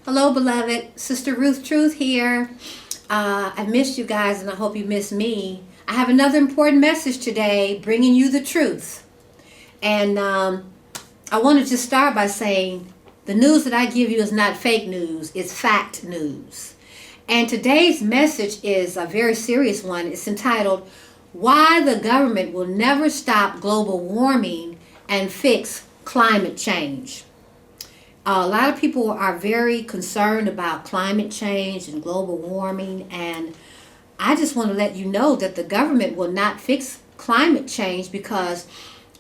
Hello, beloved. Sister Ruth Truth here. I missed you guys and I hope you missed me. I have another important message today, bringing you the truth. And I want to just start by saying the news that I give you is not fake news, it's fact news. And today's message is a very serious one. It's entitled, Why the Government Will Never Stop Global Warming and Fix Climate Change. A lot of people are very concerned about climate change and global warming, and I just want to let you know that the government will not fix climate change because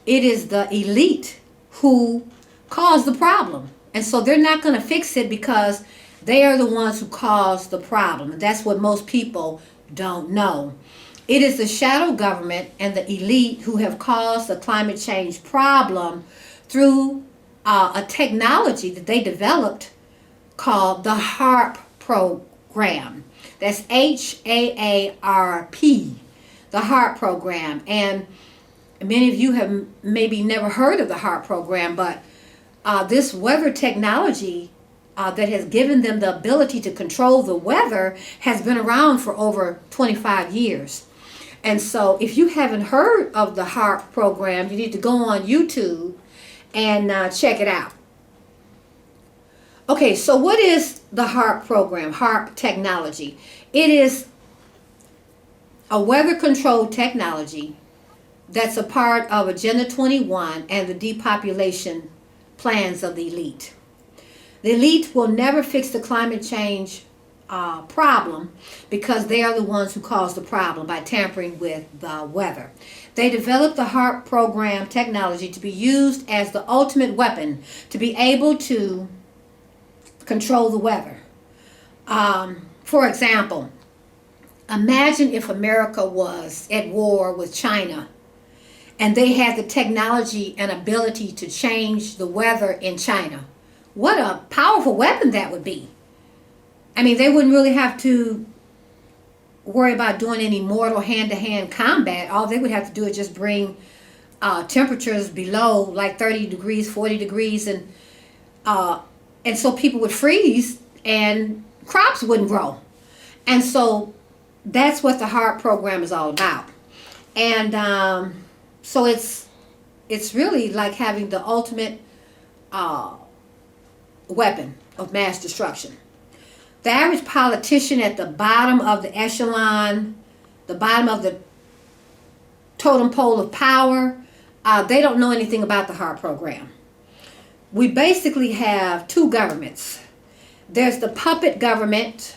it is the elite who caused the problem. And so they're not going to fix it because they are the ones who caused the problem. And that's what most people don't know. It is the shadow government and the elite who have caused the climate change problem through a technology that they developed called the HAARP program. That's HAARP, the HAARP program. And many of you have maybe never heard of the HAARP program, but this weather technology that has given them the ability to control the weather has been around for over 25 years. And so if you haven't heard of the HAARP program, you need to go on YouTube and check it out. Okay, so what is the HAARP program, HAARP technology? It is a weather control technology that's a part of Agenda 21 and the depopulation plans of the elite. The elite will never fix the climate change problem because they are the ones who caused the problem by tampering with the weather. They developed the HAARP program technology to be used as the ultimate weapon to be able to control the weather. For example, imagine if America was at war with China and they had the technology and ability to change the weather in China. What a powerful weapon that would be. I mean, they wouldn't really have to worry about doing any mortal hand-to-hand combat. All they would have to do is just bring temperatures below like 30 degrees, 40 degrees, and so people would freeze and crops wouldn't grow. And so that's what the HAARP program is all about. And so it's really like having the ultimate weapon of mass destruction. The average politician at the bottom of the echelon, the bottom of the totem pole of power, they don't know anything about the HAARP program. We basically have two governments. There's the puppet government,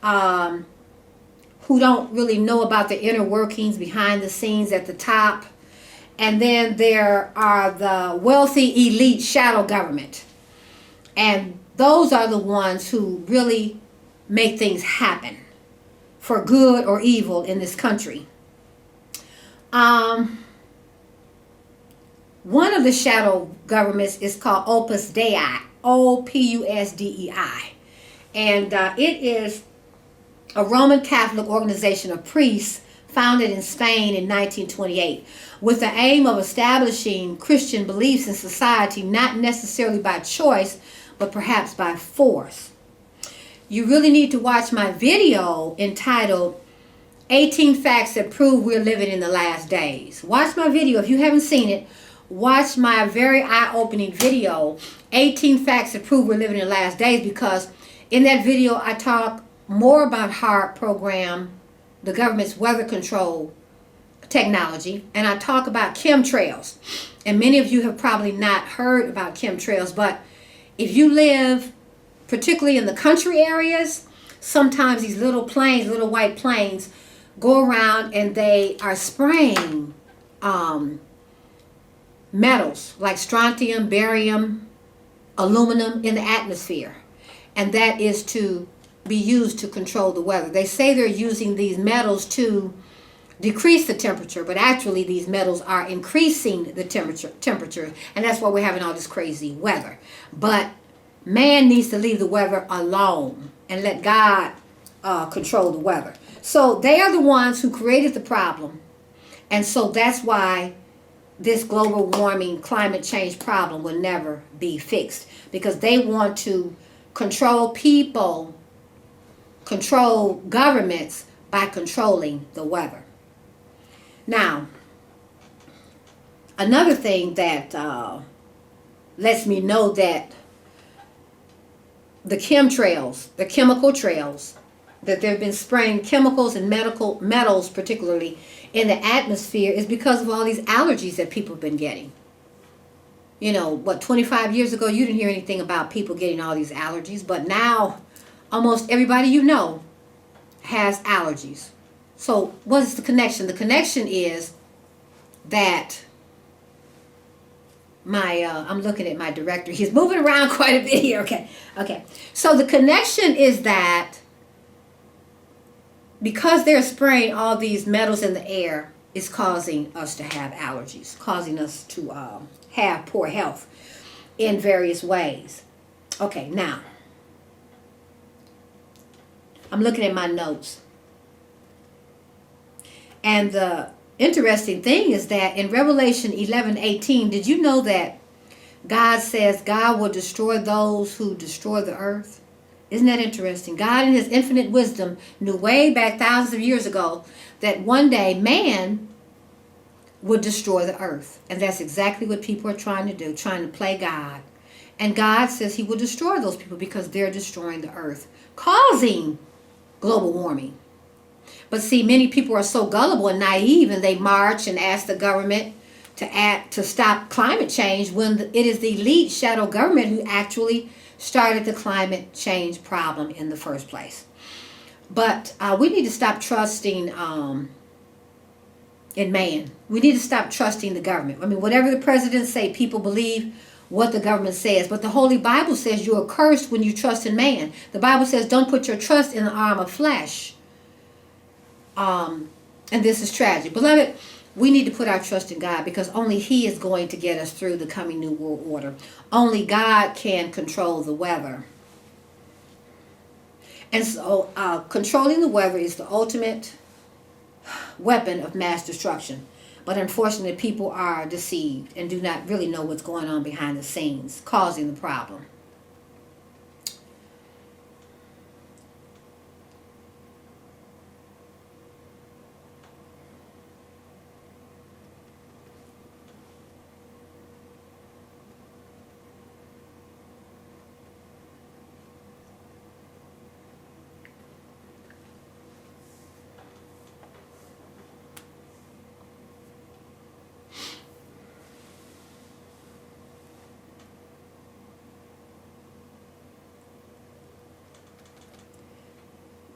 who don't really know about the inner workings behind the scenes at the top. And then there are the wealthy elite shadow government. And those are the ones who really make things happen for good or evil in this country. One of the shadow governments is called Opus Dei, Opusdei. And it is a Roman Catholic organization of priests founded in Spain in 1928 with the aim of establishing Christian beliefs in society, not necessarily by choice, but perhaps by force. You really need to watch my video entitled 18 Facts That Prove We're Living in the Last Days. Watch my video. If you haven't seen it, watch my very eye-opening video, 18 Facts That Prove We're Living in the Last Days, because in that video I talk more about HAARP program, the government's weather control technology, and I talk about Chem Trails. And many of you have probably not heard about Chem Trails, but if you live particularly in the country areas, sometimes these little planes, little white planes, go around and they are spraying metals like strontium, barium, aluminum in the atmosphere. And that is to be used to control the weather. They say they're using these metals to decrease the temperature, but actually these metals are increasing the temperature, and that's why we're having all this crazy weather. But man needs to leave the weather alone and let God control the weather. So they are the ones who created the problem, and so that's why this global warming climate change problem will never be fixed, because they want to control people, control governments by controlling the weather. Now, another thing that lets me know that the Chem Trails, the chemical trails, that they've been spraying chemicals and metals particularly in the atmosphere is because of all these allergies that people have been getting. 25 years ago you didn't hear anything about people getting all these allergies, but now almost everybody has allergies. So what is the connection? The connection is that I'm looking at my director. He's moving around quite a bit here. Okay. So the connection is that because they're spraying all these metals in the air, it's causing us to have allergies, causing us to have poor health in various ways. Okay, now, I'm looking at my notes. And the interesting thing is that in Revelation 11:18, did you know that God says God will destroy those who destroy the earth? Isn't that interesting? God in his infinite wisdom knew way back thousands of years ago that one day man would destroy the earth. And that's exactly what people are trying to do, trying to play God. And God says he will destroy those people because they're destroying the earth, causing global warming. But see, many people are so gullible and naive, and they march and ask the government to stop climate change when it is the elite shadow government who actually started the climate change problem in the first place. But we need to stop trusting in man. We need to stop trusting the government. I mean, whatever the presidents say, people believe what the government says. But the Holy Bible says you are cursed when you trust in man. The Bible says don't put your trust in the arm of flesh. And this is tragic. Beloved, we need to put our trust in God because only he is going to get us through the coming new world order. Only God can control the weather. And so controlling the weather is the ultimate weapon of mass destruction. But unfortunately, people are deceived and do not really know what's going on behind the scenes, causing the problem.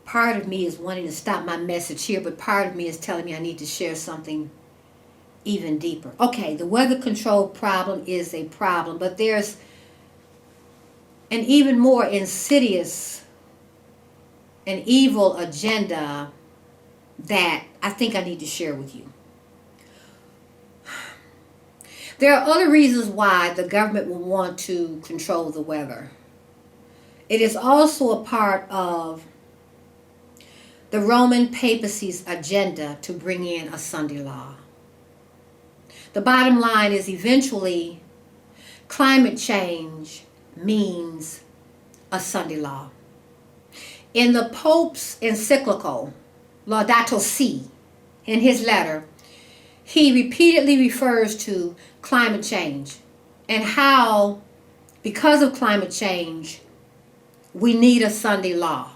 Part of me is wanting to stop my message here, but part of me is telling me I need to share something even deeper. Okay, the weather control problem is a problem, but there's an even more insidious and evil agenda that I think I need to share with you. There are other reasons why the government will want to control the weather. It is also a part of the Roman papacy's agenda to bring in a Sunday law. The bottom line is eventually climate change means a Sunday law. In the Pope's encyclical, Laudato Si, in his letter, he repeatedly refers to climate change and how, because of climate change, we need a Sunday law.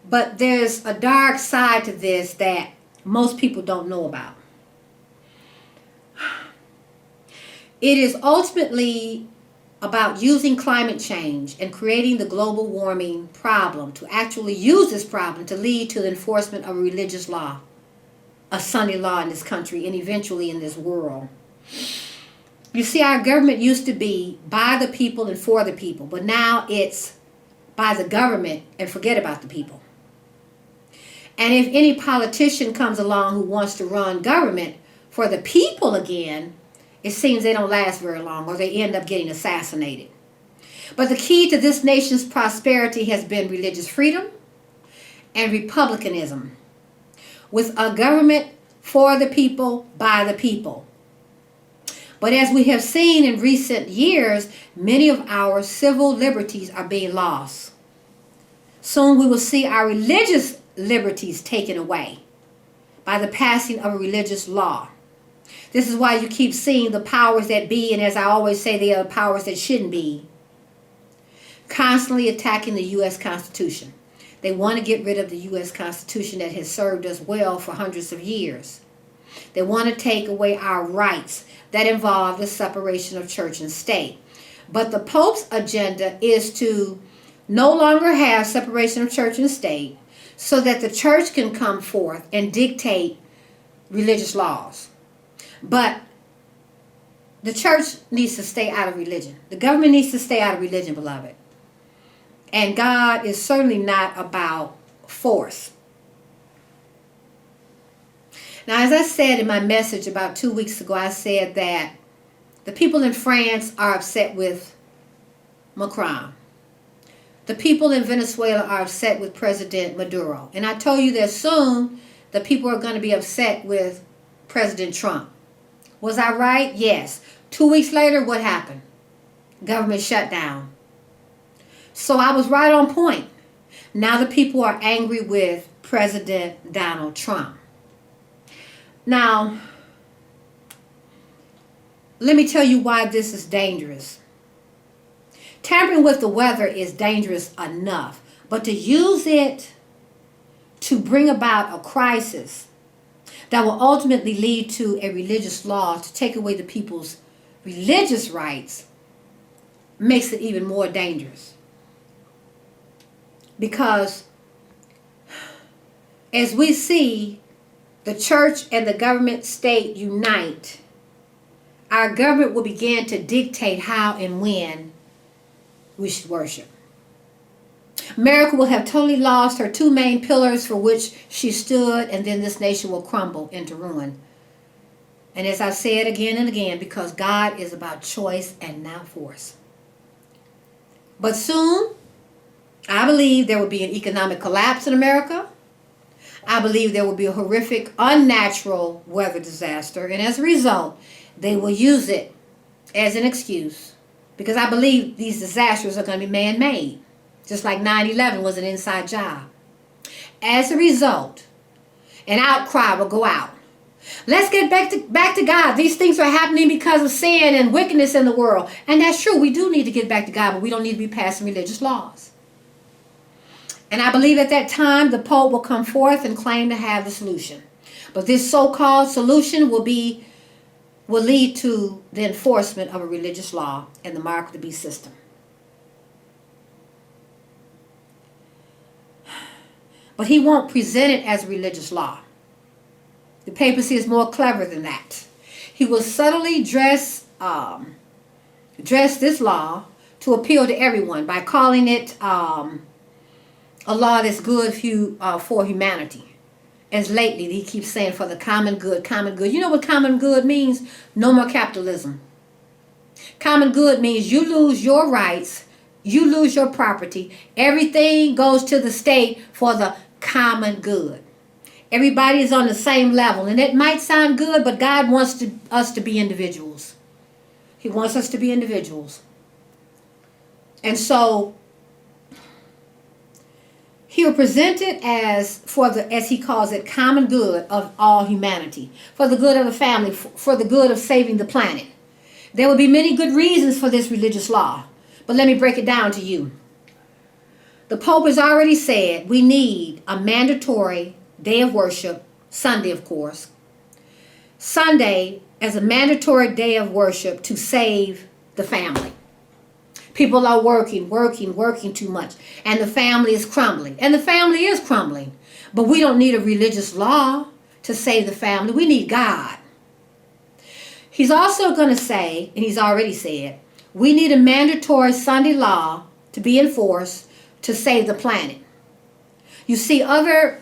But there's a dark side to this that most people don't know about. It is ultimately about using climate change and creating the global warming problem to actually use this problem to lead to the enforcement of a religious law, a Sunday law in this country and eventually in this world. You see, our government used to be by the people and for the people, but now it's by the government and forget about the people. And if any politician comes along who wants to run government for the people again, it seems they don't last very long or they end up getting assassinated. But the key to this nation's prosperity has been religious freedom and republicanism, with a government for the people, by the people. But as we have seen in recent years, many of our civil liberties are being lost. Soon we will see our religious liberties taken away by the passing of a religious law. This is why you keep seeing the powers that be, and as I always say, they are the powers that shouldn't be, constantly attacking the U.S. Constitution. They want to get rid of the U.S. Constitution that has served us well for hundreds of years. They want to take away our rights that involve the separation of church and state. But the Pope's agenda is to no longer have separation of church and state so that the church can come forth and dictate religious laws. But the church needs to stay out of religion. The government needs to stay out of religion, beloved. And God is certainly not about force. Now, as I said in my message about 2 weeks ago, I said that the people in France are upset with Macron. The people in Venezuela are upset with President Maduro. And I told you that soon the people are going to be upset with President Trump. Was I right? Yes. 2 weeks later, what happened? Government shut down. So I was right on point. Now the people are angry with President Donald Trump. Now, let me tell you why this is dangerous. Tampering with the weather is dangerous enough, but to use it to bring about a crisis that will ultimately lead to a religious law to take away the people's religious rights makes it even more dangerous. Because as we see the church and the government state unite, our government will begin to dictate how and when we should worship. America will have totally lost her two main pillars for which she stood, and then this nation will crumble into ruin. And as I've said again and again, because God is about choice and not force. But soon, I believe there will be an economic collapse in America. I believe there will be a horrific, unnatural weather disaster. And as a result, they will use it as an excuse. Because I believe these disasters are going to be man-made. Just like 9/11 was an inside job. As a result, an outcry will go out. Let's get back to God. These things are happening because of sin and wickedness in the world. And that's true. We do need to get back to God, but we don't need to be passing religious laws. And I believe at that time the Pope will come forth and claim to have the solution. But this so-called solution will lead to the enforcement of a religious law and the mark of the beast system. But he won't present it as a religious law. The papacy is more clever than that. He will subtly dress this law to appeal to everyone by calling it a law that's good for humanity. As lately, he keeps saying for the common good, common good. You know what common good means? No more capitalism. Common good means you lose your rights, you lose your property. Everything goes to the state for the common good. Everybody is on the same level. And it might sound good, but God wants us to be individuals. He wants us to be individuals. And so he'll present it as he calls it, common good of all humanity, for the good of the family, for the good of saving the planet. There will be many good reasons for this religious law, but let me break it down to you. The Pope has already said we need a mandatory day of worship, Sunday of course, Sunday as a mandatory day of worship to save the family. People are working too much. And the family is crumbling. And the family is crumbling. But we don't need a religious law to save the family. We need God. He's also going to say, and he's already said, we need a mandatory Sunday law to be enforced to save the planet. You see, other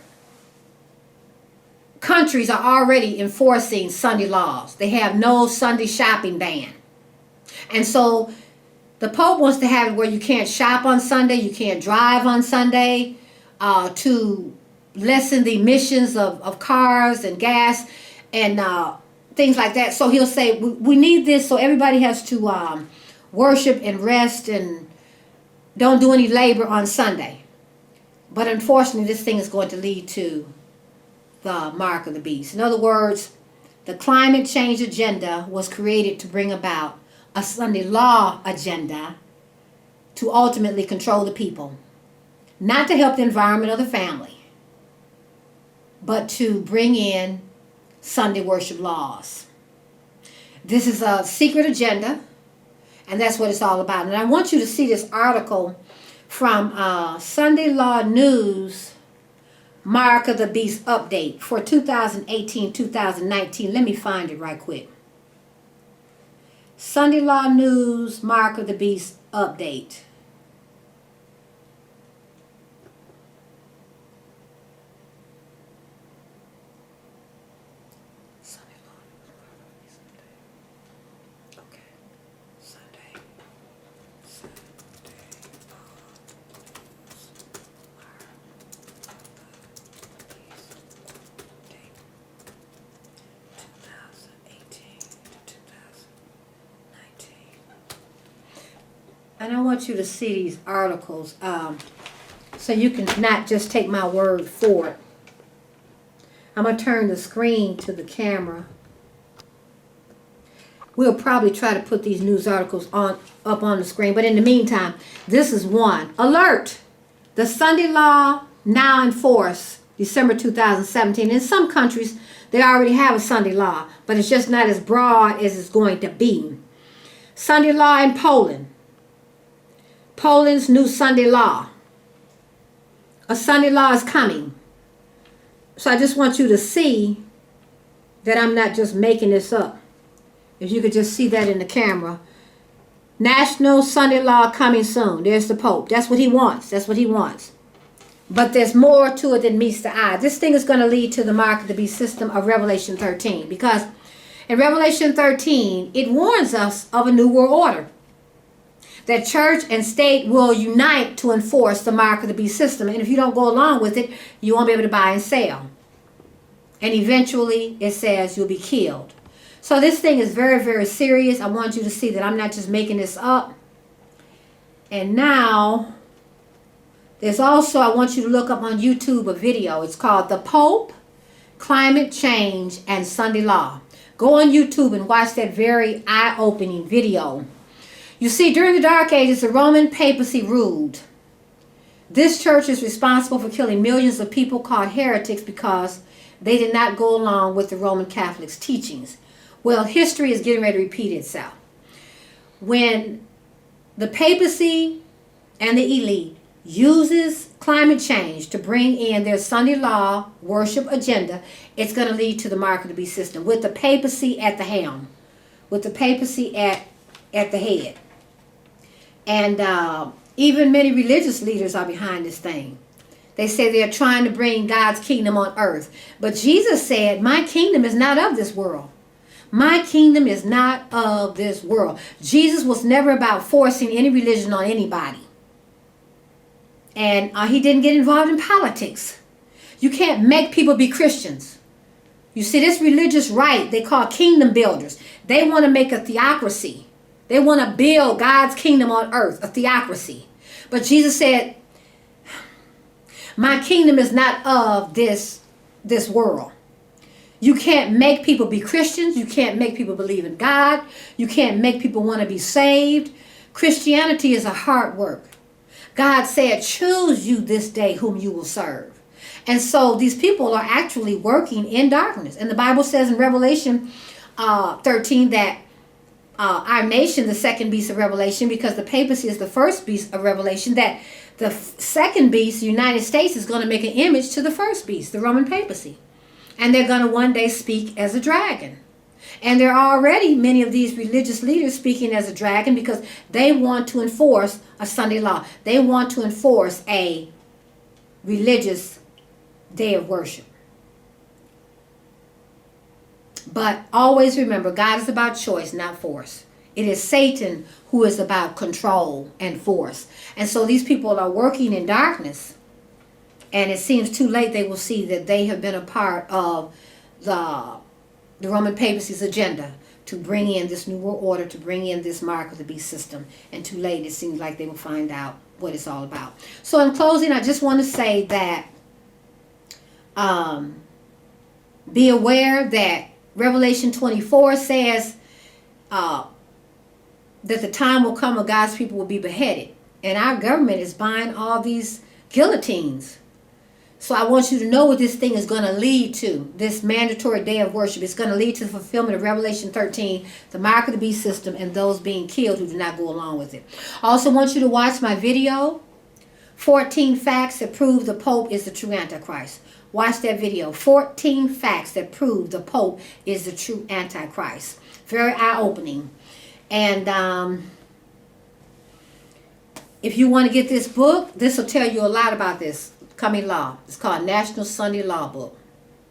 countries are already enforcing Sunday laws. They have no Sunday shopping ban. And so the Pope wants to have it where you can't shop on Sunday, you can't drive on Sunday, to lessen the emissions of cars and gas. And things like that. So he'll say, we need this so everybody has to worship and rest and don't do any labor on Sunday. But unfortunately, this thing is going to lead to the mark of the beast. In other words, the climate change agenda was created to bring about a Sunday law agenda to ultimately control the people. Not to help the environment or the family, but to bring in Sunday worship laws. This is a secret agenda, and that's what it's all about. And I want you to see this article from Sunday Law News, Mark of the Beast update for 2018-2019. Let me find it right quick. Sunday Law News, Mark of the Beast update. And I want you to see these articles so you can not just take my word for it. I'm going to turn the screen to the camera. We'll probably try to put these news articles up on the screen. But in the meantime, this is one. Alert! The Sunday law now in force, December 2017. In some countries, they already have a Sunday law, but it's just not as broad as it's going to be. Sunday law in Poland. Poland's new Sunday law. A Sunday law is coming. So I just want you to see that I'm not just making this up. If you could just see that in the camera. National Sunday law coming soon. There's the Pope. That's what he wants. That's what he wants. But there's more to it than meets the eye. This thing is going to lead to the mark of the beast system of Revelation 13. Because in Revelation 13, it warns us of a new world order. That church and state will unite to enforce the mark of the beast system. And if you don't go along with it, you won't be able to buy and sell. And eventually, it says you'll be killed. So this thing is very, very serious. I want you to see that I'm not just making this up. And now, there's also, I want you to look up on YouTube a video. It's called The Pope, Climate Change, and Sunday Law. Go on YouTube and watch that very eye-opening video. You see, during the Dark Ages, the Roman papacy ruled. This church is responsible for killing millions of people called heretics because they did not go along with the Roman Catholics' teachings. Well, history is getting ready to repeat itself. When the papacy and the elite uses climate change to bring in their Sunday law worship agenda, it's going to lead to the mark of the beast system with the papacy at the helm, with the papacy at the head. And even many religious leaders are behind this thing. They say they're trying to bring God's kingdom on earth. But Jesus said, my kingdom is not of this world. My kingdom is not of this world. Jesus was never about forcing any religion on anybody. And he didn't get involved in politics. You can't make people be Christians. You see, this religious right they call kingdom builders. They want to make a theocracy. They want to build God's kingdom on earth, a theocracy. But Jesus said, my kingdom is not of this world. You can't make people be Christians. You can't make people believe in God. You can't make people want to be saved. Christianity is a hard work. God said, choose you this day whom you will serve. And so these people are actually working in darkness. And the Bible says in Revelation 13 that our nation, the second beast of Revelation, because the papacy is the first beast of Revelation, that the second beast, the United States, is going to make an image to the first beast, the Roman papacy. And they're going to one day speak as a dragon. And there are already many of these religious leaders speaking as a dragon because they want to enforce a Sunday law. They want to enforce a religious day of worship. But always remember, God is about choice, not force. It is Satan who is about control and force. And so these people are working in darkness. And it seems too late they will see that they have been a part of the the Roman papacy's agenda to bring in this new world order, to bring in this mark of the beast system. And too late, it seems like they will find out what it's all about. So in closing, I just want to say that be aware that Revelation 24 says that the time will come when God's people will be beheaded. And our government is buying all these guillotines. So I want you to know what this thing is going to lead to, this mandatory day of worship. It's going to lead to the fulfillment of Revelation 13, the mark of the beast system, and those being killed who do not go along with it. I also want you to watch my video, 14 Facts That Prove the Pope is the True Antichrist. Watch that video, 14 Facts That Prove the Pope is the True Antichrist. Very eye-opening. And if you want to get this book, this will tell you a lot about this coming law. It's called National Sunday Law Book.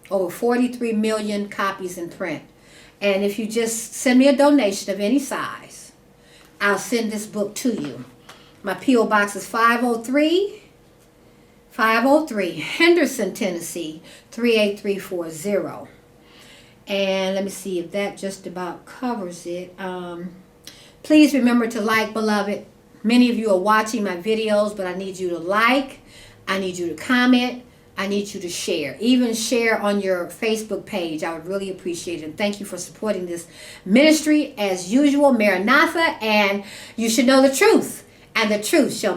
Over 43 million copies in print. And if you just send me a donation of any size, I'll send this book to you. My P.O. Box is 503 Henderson, Tennessee, 38340. And let me see if that just about covers it. Please remember to like, beloved. Many of you are watching my videos, but I need you to like. I need you to comment. I need you to share. Even share on your Facebook page. I would really appreciate it. And thank you for supporting this ministry as usual. Maranatha. And you should know the truth. And the truth shall